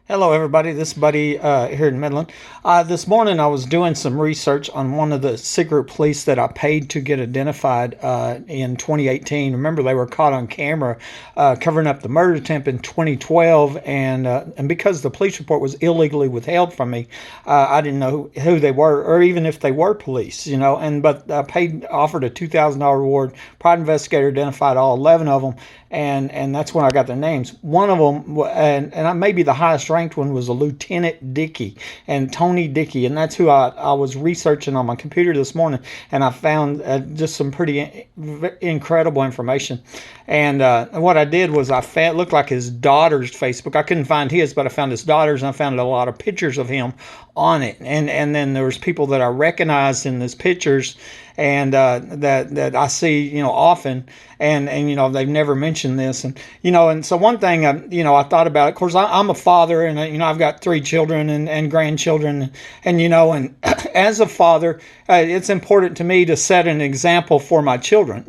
Hello, everybody. This is Buddy here in Midland. This morning, I was doing some research on one of the secret police that I paid to get identified in 2018. Remember, they were caught on camera covering up the murder attempt in 2012, and because the police report was illegally withheld from me, I didn't know who they were or even if they were police. But I offered a $2,000 reward. Private investigator identified all 11 of them, and that's when I got their names. One of them, and maybe the highest ranked one, was a Lieutenant Dickie and Tony Dickie, and that's who I was researching on my computer this morning, and I found just some pretty incredible information. And what I did was looked like his daughter's Facebook. I couldn't find his, but I found his daughter's, and I found a lot of pictures of him on it. And then there was people that I recognized in these pictures, and that I see often, and they've never mentioned this, and so one thing I thought about it. Of course, I'm a father, and I've got 3 children and grandchildren, and as a father, it's important to me to set an example for my children,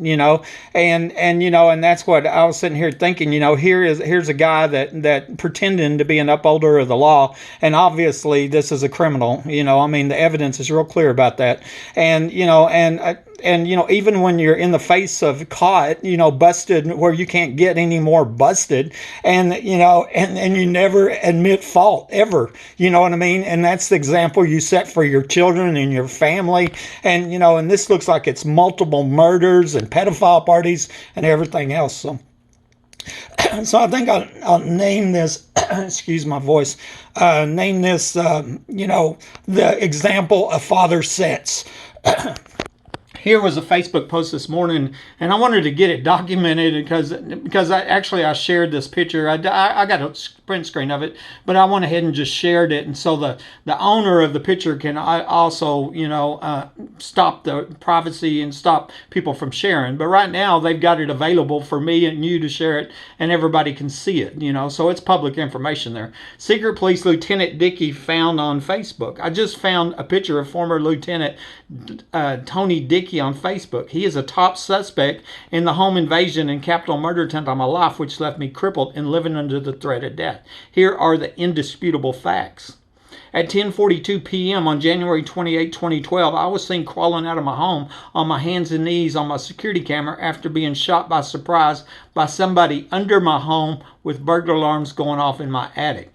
and that's what I was sitting here thinking. Here's a guy that pretending to be an upholder of the law, and obviously this is a criminal. The evidence is real clear about that, and even when you're in the face of caught, busted, where you can't get any more busted, and you never admit fault ever, and that's the example you set for your children and your family, and this looks like it's multiple murders and pedophile parties and everything else. So I think I'll name this, excuse my voice, name this, the example a father sets. Here was a Facebook post this morning, and I wanted to get it documented because I shared this picture. I got a print screen of it, but I went ahead and just shared it, and so the owner of the picture can also stop the privacy and stop people from sharing. But right now they've got it available for me and you to share it, and everybody can see it. So it's public information there. Secret Police Lt Dickie found on Facebook. I just found a picture of former Lieutenant Tony Dickie on Facebook. He is a top suspect in the home invasion and capital murder attempt on my life, which left me crippled and living under the threat of death. Here are the indisputable facts. At 10:42 p.m. on January 28, 2012, I was seen crawling out of my home on my hands and knees on my security camera after being shot by surprise by somebody under my home with burglar alarms going off in my attic.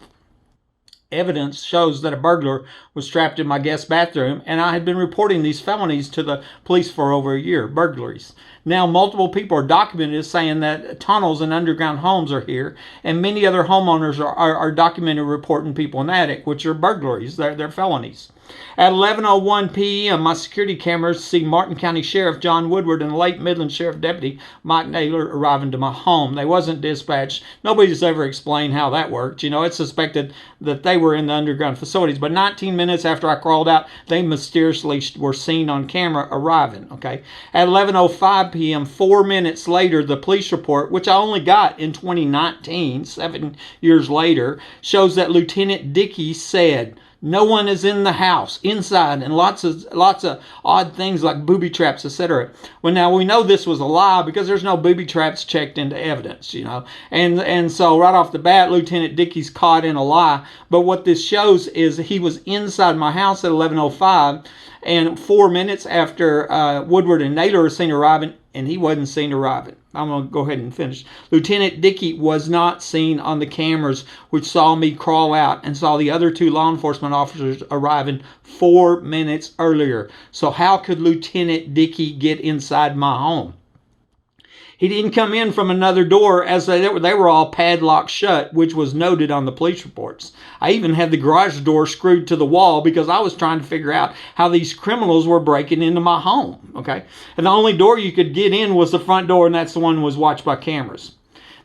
Evidence shows that a burglar was trapped in my guest bathroom, and I had been reporting these felonies to the police for over a year, burglaries. Now, multiple people are documented saying that tunnels and underground homes are here, and many other homeowners are documented reporting people in the attic, which are burglaries. They're felonies. At 11:01 p.m., my security cameras see Martin County Sheriff John Woodward and late Midland Sheriff Deputy Mike Naylor arriving to my home. They wasn't dispatched. Nobody's ever explained how that worked. It's suspected that they were in the underground facilities, but 19 minutes after I crawled out, they mysteriously were seen on camera arriving. Okay. At 11:05 p.m., 4 minutes later, the police report, which I only got in 2019, 7 years later, shows that Lieutenant Dickie said, "No one is in the house, inside," and lots of odd things like booby traps, etc. Well, now we know this was a lie because there's no booby traps checked into evidence, and so right off the bat, Lieutenant Dickie's caught in a lie. But what this shows is he was inside my house at 11:05, and 4 minutes after Woodward and Naylor were seen arriving, and he wasn't seen arriving. I'm going to go ahead and finish. Lieutenant Dickie was not seen on the cameras, which saw me crawl out and saw the other 2 law enforcement officers arriving 4 minutes earlier. So how could Lieutenant Dickie get inside my home? He didn't come in from another door, as they were all padlocked shut, which was noted on the police reports. I even had the garage door screwed to the wall because I was trying to figure out how these criminals were breaking into my home. Okay, and the only door you could get in was the front door, and that's the one that was watched by cameras.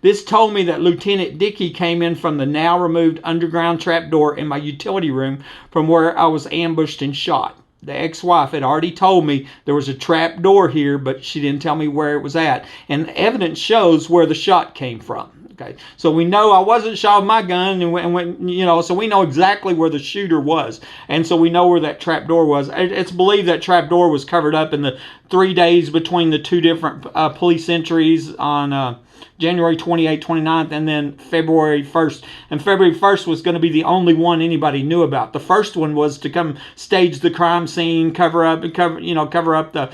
This told me that Lieutenant Dickie came in from the now removed underground trap door in my utility room from where I was ambushed and shot. The ex-wife had already told me there was a trap door here, but she didn't tell me where it was at. And the evidence shows where the shot came from. Okay, so we know I wasn't shot with my gun, so we know exactly where the shooter was, and so we know where that trap door was. It's believed that trap door was covered up, and 3 days between the two different police entries on January 28th, 29th, and then February 1st. And February 1st was going to be the only one anybody knew about. The first one was to come stage the crime scene, cover up the,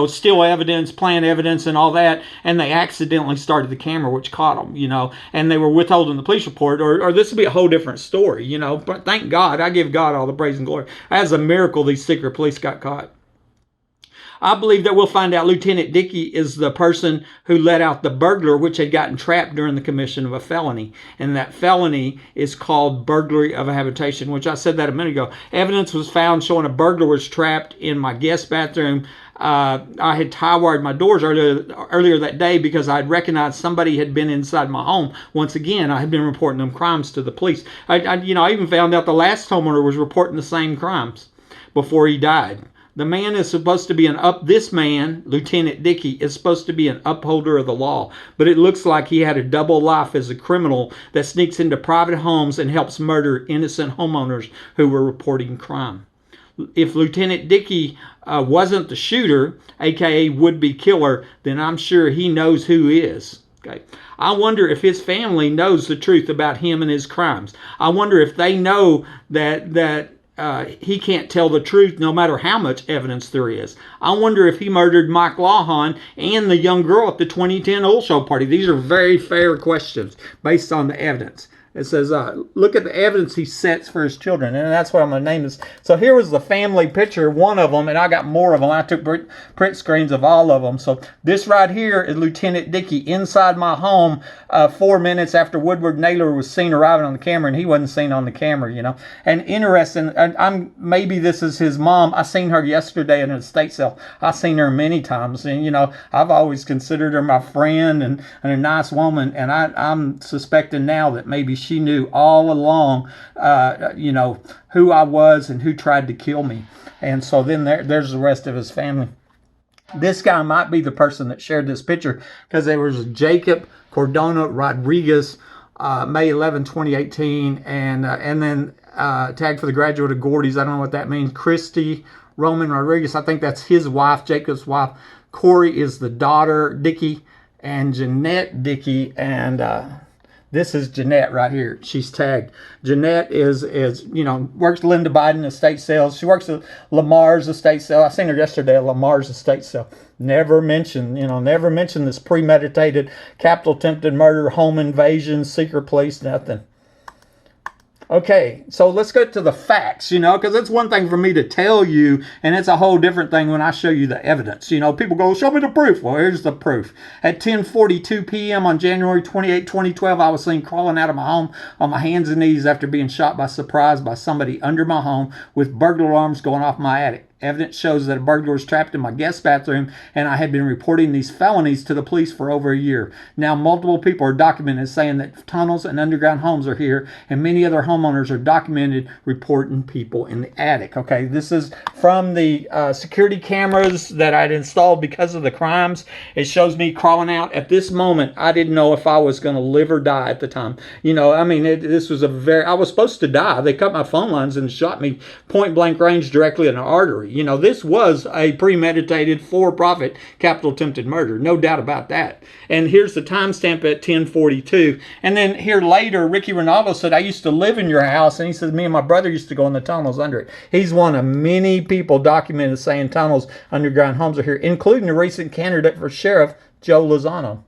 steal evidence, plant evidence, and all that. And they accidentally started the camera, which caught them, and they were withholding the police report, or this would be a whole different story, But thank God, I give God all the praise and glory. As a miracle, these secret police got caught. I believe that we'll find out Lieutenant Dickie is the person who let out the burglar, which had gotten trapped during the commission of a felony. And that felony is called burglary of a habitation, which I said that a minute ago. Evidence was found showing a burglar was trapped in my guest bathroom. I had tie-wired my doors earlier that day because I had recognized somebody had been inside my home. Once again, I had been reporting them crimes to the police. I even found out the last homeowner was reporting the same crimes before he died. The man is supposed to be this man, Lieutenant Dickie, is supposed to be an upholder of the law. But it looks like he had a double life as a criminal that sneaks into private homes and helps murder innocent homeowners who were reporting crime. If Lieutenant Dickie wasn't the shooter, aka would-be killer, then I'm sure he knows who is. Okay. I wonder if his family knows the truth about him and his crimes. I wonder if they know that he can't tell the truth no matter how much evidence there is. I wonder if he murdered Mike Lawhon and the young girl at the 2010 oil show party. These are very fair questions based on the evidence. It says, look at the evidence he sets for his children. And that's what I'm going to name this. So here was the family picture, one of them, and I got more of them. I took print screens of all of them. So this right here is Lieutenant Dickie inside my home 4 minutes after Woodward Naylor was seen arriving on the camera, and he wasn't seen on the camera, And interesting, maybe this is his mom. I seen her yesterday in an estate sale. I've seen her many times, and, I've always considered her my friend and a nice woman, and I'm suspecting now that maybe she knew all along, who I was and who tried to kill me. And so then there's the rest of his family. This guy might be the person that shared this picture because there was Jacob Cordona Rodriguez, May 11, 2018, and then tagged for the graduate of Gordy's. I don't know what that means. Christy Roman Rodriguez, I think that's his wife, Jacob's wife. Corey is the daughter, Dickie, and Jeanette Dickie, and this is Jeanette right here. She's tagged. Jeanette is works Linda Biden estate sales. She works at Lamar's estate sale. I seen her yesterday at Lamar's estate sale. Never mentioned this premeditated, capital attempted murder, home invasion, secret police, nothing. Okay, so let's go to the facts, because it's one thing for me to tell you, and it's a whole different thing when I show you the evidence. People go, show me the proof. Well, here's the proof. At 10:42 p.m. on January 28, 2012, I was seen crawling out of my home on my hands and knees after being shot by surprise by somebody under my home with burglar alarms going off my attic. Evidence shows that a burglar was trapped in my guest bathroom, and I had been reporting these felonies to the police for over a year. Now, multiple people are documented saying that tunnels and underground homes are here, and many other homeowners are documented reporting people in the attic. Okay, this is from the security cameras that I'd installed because of the crimes. It shows me crawling out. At this moment, I didn't know if I was going to live or die at the time. This was I was supposed to die. They cut my phone lines and shot me point blank range directly in the artery. This was a premeditated for-profit capital attempted murder. No doubt about that. And here's the timestamp at 10:42. And then here later, Ricky Ronaldo said, I used to live in your house. And he says, me and my brother used to go in the tunnels under it. He's one of many people documented saying tunnels, underground homes are here, including the recent candidate for sheriff, Joe Lozano.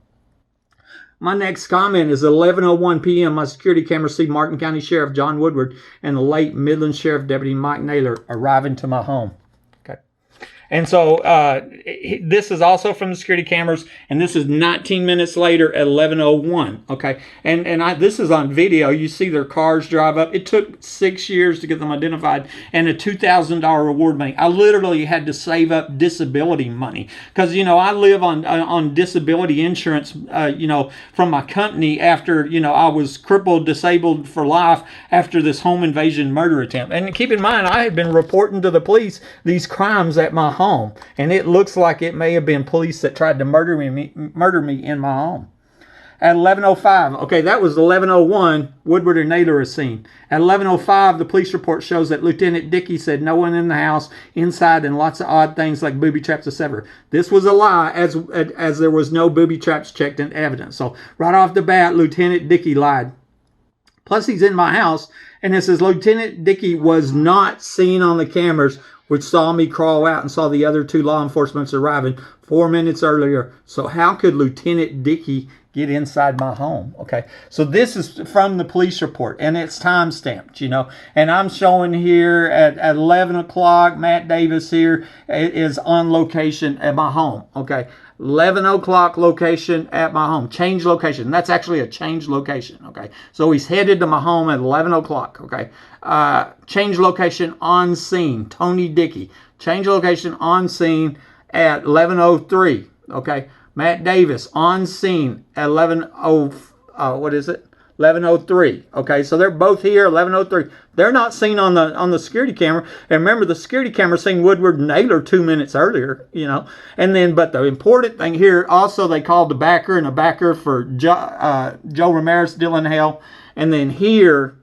My next comment is 11:01 p.m. My security camera see Martin County Sheriff John Woodward and the late Midland Sheriff Deputy Mike Naylor arriving to my home. And so this is also from the security cameras, and this is 19 minutes later at 11:01. Okay, and this is on video. You see their cars drive up. It took 6 years to get them identified, and a $2,000 reward money. I literally had to save up disability money because I live on disability insurance. From my company after I was crippled, disabled for life after this home invasion murder attempt. And keep in mind, I had been reporting to the police these crimes at my home, and it looks like it may have been police that tried to murder me in my home. At 11:05, okay, that was 11:01. Woodward and Naylor are seen. At 11:05, the police report shows that Lieutenant Dickie said no one in the house, inside, and lots of odd things like booby traps, etc. This was a lie, as there was no booby traps checked in evidence. So right off the bat, Lieutenant Dickie lied. Plus, he's in my house, and it says Lieutenant Dickie was not seen on the cameras, which saw me crawl out and saw the other 2 law enforcement arriving 4 minutes earlier. So how could Lieutenant Dickie get inside my home? Okay, so this is from the police report, and it's time stamped, and I'm showing here at 11 o'clock, Matt Davis here is on location at my home. Okay, 11 o'clock location at my home. Change location. That's actually a change location. Okay, so he's headed to my home at 11 o'clock. Okay, change location on scene. Tony Dickie. Change location on scene at 11:03. Okay, Matt Davis on scene at 11:03. Okay, so they're both here 11:03. They're not seen on the security camera. And remember, the security camera seen Woodward and Naylor 2 minutes earlier, And then, but the important thing here, also they called the backer and a backer for Joe Ramirez, Dylan Hale. And then here,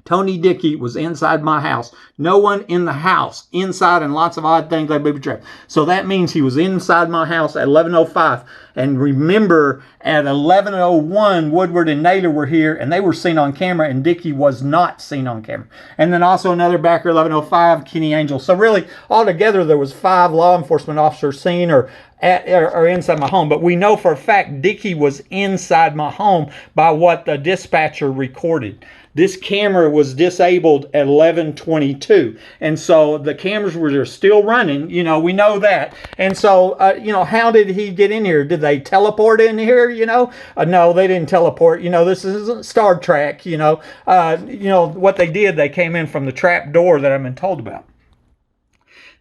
Tony Dickie was inside my house. No one in the house. Inside, and lots of odd things like booby traps. So that means he was inside my house at 11:05. And remember, at 11:01, Woodward and Naylor were here, and they were seen on camera, and Dickie was not seen on camera. And then also another backer, 11:05, Kenny Angel. So really, altogether, there was 5 law enforcement officers seen or inside my home. But we know for a fact Dickie was inside my home by what the dispatcher recorded. This camera was disabled at 11:22. And so the cameras were still running, we know that. And so, how did he get in here? Did they teleport in here, No, they didn't teleport. This is Star Trek, what they did, they came in from the trap door that I've been told about.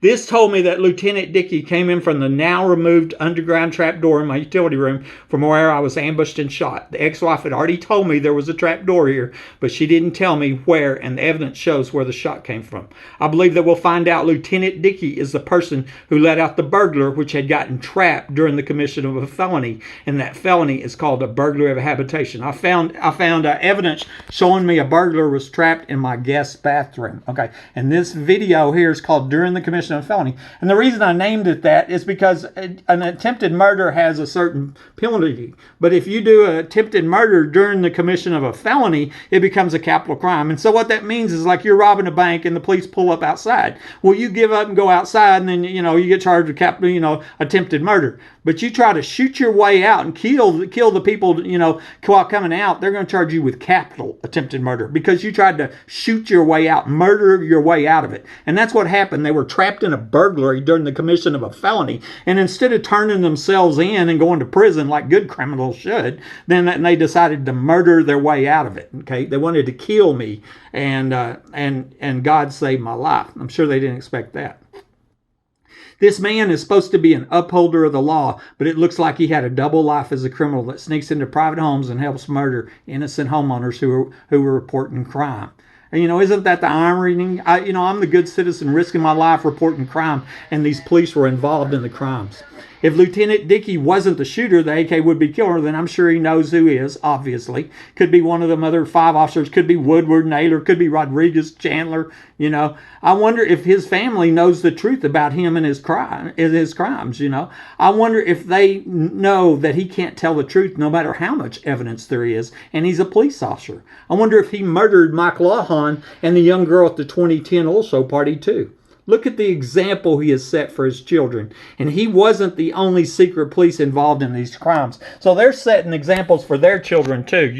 This told me that Lieutenant Dickie came in from the now removed underground trap door in my utility room from where I was ambushed and shot. The ex-wife had already told me there was a trap door here, but she didn't tell me where, and the evidence shows where the shot came from. I believe that we'll find out Lieutenant Dickie is the person who let out the burglar, which had gotten trapped during the commission of a felony, and that felony is called a burglary of a habitation. I found evidence showing me a burglar was trapped in my guest bathroom. Okay, and this video here is called During the Commission of a Felony. And the reason I named it that is because an attempted murder has a certain penalty. But if you do an attempted murder during the commission of a felony, it becomes a capital crime. And so what that means is like you're robbing a bank and the police pull up outside. Well, you give up and go outside, and then you get charged with attempted murder. But you try to shoot your way out and kill the people, while coming out, they're going to charge you with capital attempted murder because you tried to shoot your way out, murder your way out of it. And that's what happened. They were trapped in a burglary during the commission of a felony. And instead of turning themselves in and going to prison like good criminals should, then they decided to murder their way out of it. Okay, they wanted to kill me, and God saved my life. I'm sure they didn't expect that. This man is supposed to be an upholder of the law, but it looks like he had a double life as a criminal that sneaks into private homes and helps murder innocent homeowners who were reporting crime. And, isn't that the irony? I'm the good citizen risking my life reporting crime, and these police were involved in the crimes. If Lieutenant Dickie wasn't the shooter, the AK would-be killer, then I'm sure he knows who is, obviously. Could be one of them other 5 officers, could be Woodward, Naylor, could be Rodriguez, Chandler, I wonder if his family knows the truth about him and his crimes, I wonder if they know that he can't tell the truth no matter how much evidence there is, and he's a police officer. I wonder if he murdered Mike Lawhon and the young girl at the 2010 oil show party too. Look at the example he has set for his children. And he wasn't the only secret police involved in these crimes. So they're setting examples for their children too,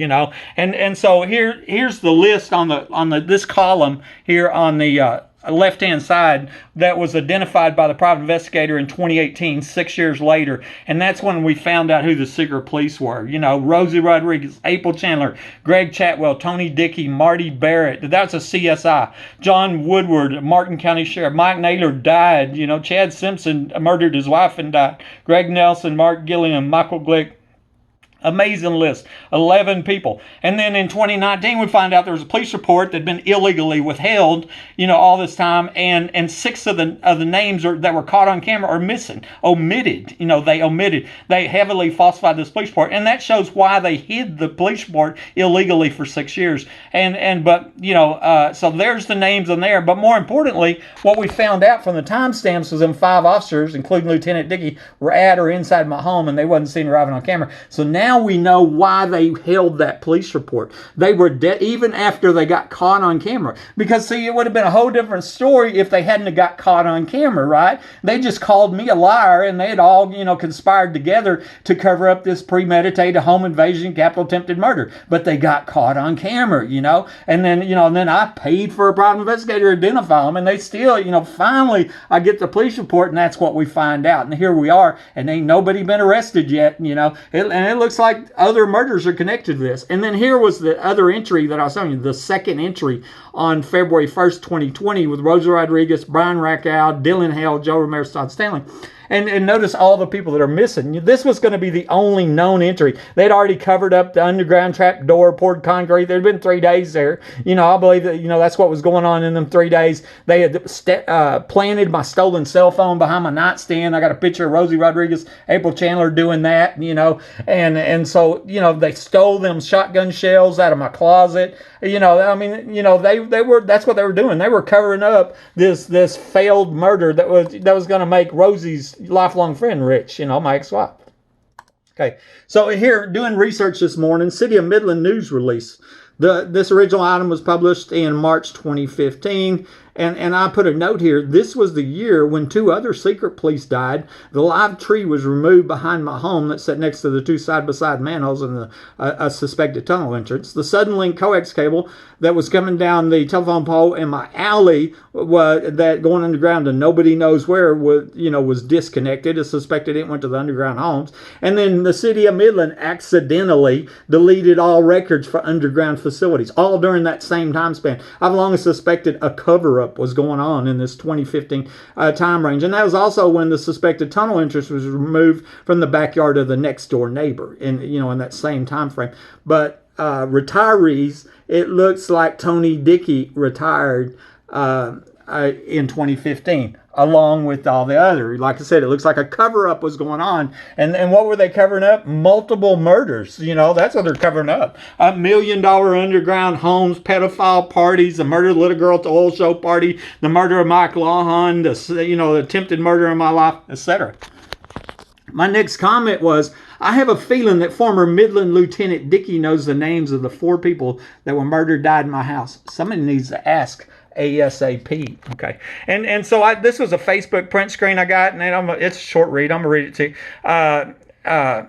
And so here's the list on this column here on the left-hand side that was identified by the private investigator in 2018, 6 years later. And that's when we found out who the secret police were. Rosie Rodriguez, April Chandler, Greg Chatwell, Tony Dickie, Marty Barrett. That's a CSI. John Woodward, Martin County Sheriff. Mike Naylor died. Chad Simpson murdered his wife and died. Greg Nelson, Mark Gilliam, Michael Glick, Amazing list, 11 people. And then in 2019, we find out there was a police report that had been illegally withheld, all this time, and 6 of the names that were caught on camera are missing, omitted. They omitted. They heavily falsified this police report, and that shows why they hid the police report illegally for 6 years. So there's the names on there. But more importantly, what we found out from the timestamps was them 5 officers, including Lieutenant Dickie, were at or inside my home, and they wasn't seen arriving on camera. So now we know why they held that police report. They were even after they got caught on camera. Because, see, it would have been a whole different story if they hadn't got caught on camera, right? They just called me a liar, and they had all, conspired together to cover up this premeditated home invasion, capital attempted murder. But they got caught on camera, and then I paid for a private investigator to identify them, and they still, finally, I get the police report, and that's what we find out. And here we are, and ain't nobody been arrested yet, and it looks like other murders are connected to this. And then here was the other entry that I was telling you, the second entry on February 1st, 2020 with Rosa Rodriguez, Brian Rackow, Dylan Hale, Joe Romero, Todd Stanley. And notice all the people that are missing. This was going to be the only known entry. They'd already covered up the underground trap door, poured concrete. There'd been 3 days there. I believe that, that's what was going on in them 3 days. They had planted my stolen cell phone behind my nightstand. I got a picture of Rosie Rodriguez, April Chandler doing that, and so, they stole them shotgun shells out of my closet. They were, that's what they were doing. They were covering up this failed murder that was going to make Rosie's lifelong friend rich, my ex-wife. Okay, so here, doing research this morning, City of Midland news release. This original item was published in March 2015, and I put a note here. This was the year when 2 other secret police died. The live tree was removed behind my home that sat next to the 2 side-by-side manholes in a suspected tunnel entrance. The Suddenlink coax cable that was coming down the telephone pole in my alley that going underground to nobody knows where was disconnected. It's suspected it went to the underground homes. And then the City of Midland accidentally deleted all records for underground facilities, all during that same time span. I've long suspected a cover-up was going on in this 2015 time range. And that was also when the suspected tunnel entrance was removed from the backyard of the next door neighbor in that same time frame. But retirees, it looks like Tony Dickey retired in 2015, along with all the other. Like I said, it looks like a cover-up was going on. And what were they covering up? Multiple murders. That's what they're covering up. $1 million underground homes, pedophile parties, the murder of the little girl at the oil show party, the murder of Mike Lawhon, the attempted murder of my life, etc. My next comment was, I have a feeling that former Midland Lieutenant Dickie knows the names of the 4 people that were murdered, died in my house. Somebody needs to ask ASAP. Okay. And so this was a Facebook print screen I got, and it's a short read. I'm going to read it to you.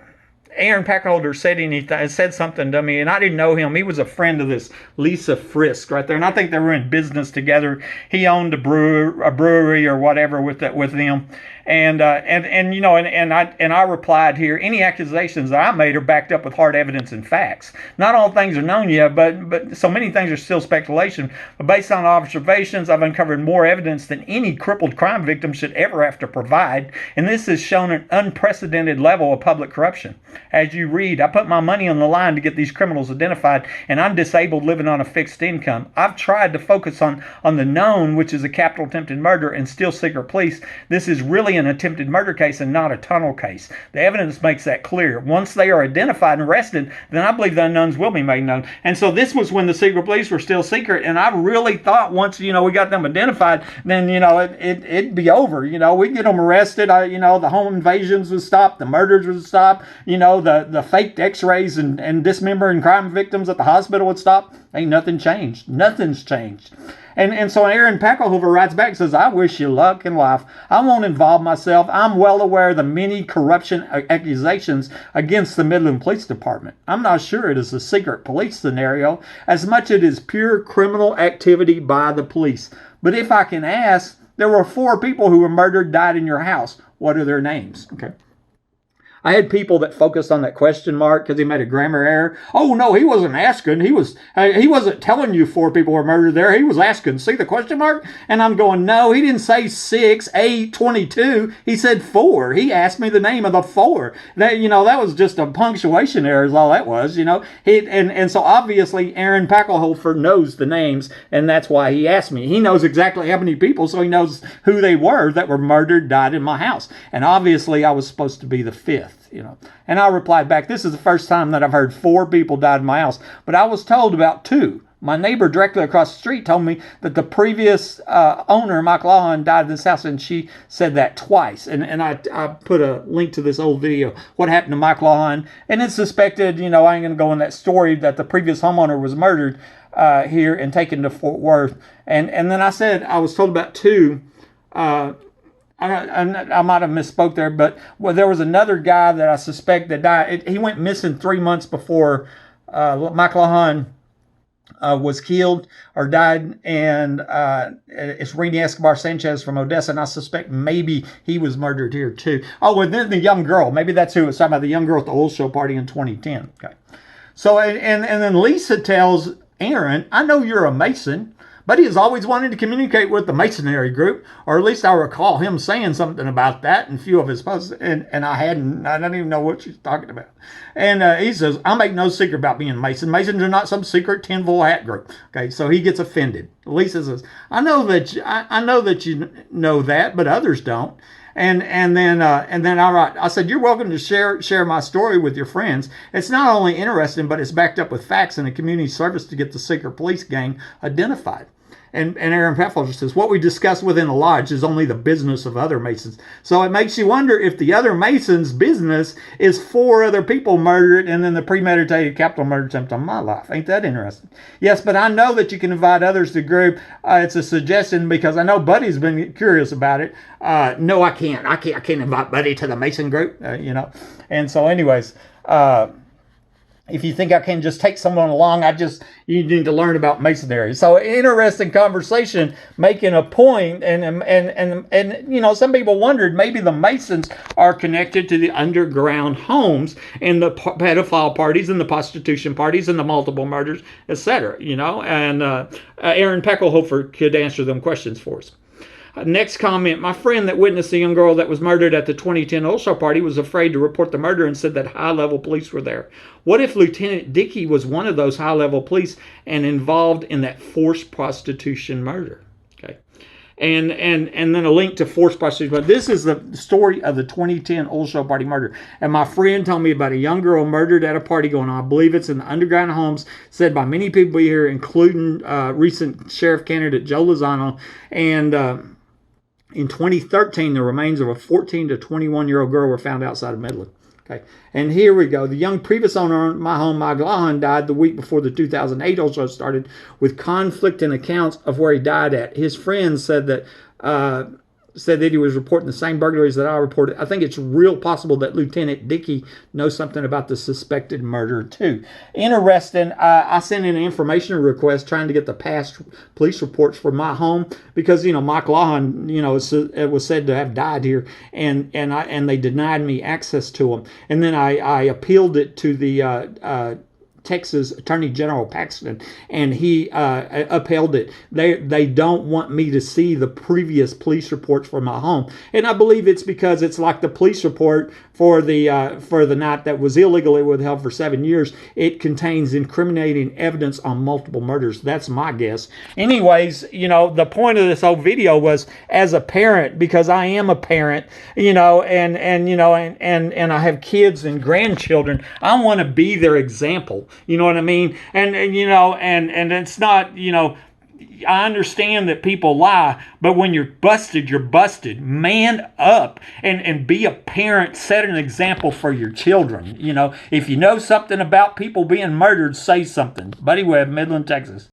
Aaron Packholder said something to me, and I didn't know him. He was a friend of this Lisa Frisk right there, and I think they were in business together. He owned a brewery or whatever with them. And I replied here, any accusations that I made are backed up with hard evidence and facts. Not all things are known yet, but so many things are still speculation. But based on observations, I've uncovered more evidence than any crippled crime victim should ever have to provide. And this has shown an unprecedented level of public corruption. As you read, I put my money on the line to get these criminals identified, and I'm disabled living on a fixed income. I've tried to focus on the known, which is a capital attempted murder, and still secret police. This is really an attempted murder case and not a tunnel case. The evidence makes that clear. Once they are identified and arrested, then I believe the unknowns will be made known. And so this was when the secret police were still secret, and I really thought once we got them identified, then it'd be over. We'd get them arrested. The home invasions would stop, the murders would stop. The faked X-rays and dismembering crime victims at the hospital would stop. Ain't nothing changed. Nothing's changed. And so Aaron Packelhofer writes back and says, I wish you luck in life. I won't involve myself. I'm well aware of the many corruption accusations against the Midland Police Department. I'm not sure it is a secret police scenario as much as it is pure criminal activity by the police. But if I can ask, there were 4 people who were murdered, died in your house. What are their names? Okay. I had people that focused on that question mark because he made a grammar error. Oh no, he wasn't asking. He wasn't telling you 4 people were murdered there. He was asking. See the question mark? And I'm going, no, he didn't say 6, 8, 22. He said 4. He asked me the name of the 4. That that was just a punctuation error. Is all that was. And so obviously Aaron Packelhofer knows the names, and that's why he asked me. He knows exactly how many people, so he knows who they were that were murdered, died in my house. And obviously I was supposed to be the 5th. And I replied back, this is the first time that I've heard 4 people died in my house, but I was told about 2. My neighbor directly across the street told me that the previous owner, Mike Lawhon, died in this house, and she said that twice. And I put a link to this old video, what happened to Mike Lawhon, and it's suspected, I ain't going to go in that story, that the previous homeowner was murdered here and taken to Fort Worth. And then I said I was told about 2. I might have misspoke there, but there was another guy that I suspect that died. He went missing 3 months before Mike Lawhon was killed or died, and it's Rene Escobar Sanchez from Odessa, and I suspect maybe he was murdered here too. Oh, and then the young girl, maybe that's who it was talking about, the young girl at the oil show party in 2010. Okay, so and then Lisa tells Aaron, I know you're a Mason, but he has always wanted to communicate with the Masonry group, or at least I recall him saying something about that in a few of his posts, and I don't even know what she's talking about. And he says, I make no secret about being Mason. Masons are not some secret tinfoil hat group. Okay, so he gets offended. Lisa says, I know that you know that, but others don't. And then I said, you're welcome to share my story with your friends. It's not only interesting, but it's backed up with facts and a community service to get the secret police gang identified. And Aaron Packelhofer says, what we discuss within the lodge is only the business of other Masons. So it makes you wonder if the other Masons' business is 4 other people murdered and then the premeditated capital murder attempt on my life. Ain't that interesting? Yes, but I know that you can invite others to the group. It's a suggestion because I know Buddy's been curious about it. No, I can't. I can't invite Buddy to the Mason group, And so anyways, if you think I can just take someone along, you need to learn about Masonry. So interesting conversation, making a point, and some people wondered maybe the Masons are connected to the underground homes and the pedophile parties and the prostitution parties and the multiple murders, etc. And Aaron Packelhofer could answer them questions for us. Next comment, my friend that witnessed the young girl that was murdered at the 2010 oil show party was afraid to report the murder and said that high-level police were there. What if Lt Dickie was one of those high-level police and involved in that forced prostitution murder? Okay, and then a link to forced prostitution. But this is the story of the 2010 oil show party murder. And my friend told me about a young girl murdered at a party going on. I believe it's in the underground homes, said by many people here, including recent sheriff candidate Joe Lozano. And in 2013, the remains of a 14 to 21-year-old girl were found outside of Midland. Okay, and here we go. The young previous owner of my home, Mike Lawhon, died the week before the 2008 oil show started, with conflicting accounts of where he died at. His friends said that he was reporting the same burglaries that I reported. I think it's real possible that Lt Dickie knows something about the suspected murder too. Interesting. I sent in an information request trying to get the past police reports for my home because Mike Lawhon it was said to have died here, and they denied me access to him. And then I appealed it to the Texas Attorney General Paxton, and he upheld it. They don't want me to see the previous police reports for my home, and I believe it's because it's like the police report for the night that was illegally withheld for 7 years. It contains incriminating evidence on multiple murders. That's my guess. Anyways, the point of this whole video was, as a parent, because I am a parent, and I have kids and grandchildren, I want to be their example. You know what I mean? And it's not, I understand that people lie, but when you're busted, you're busted. Man up and be a parent. Set an example for your children. If you know something about people being murdered, say something. Buddy Webb, Midland, Texas.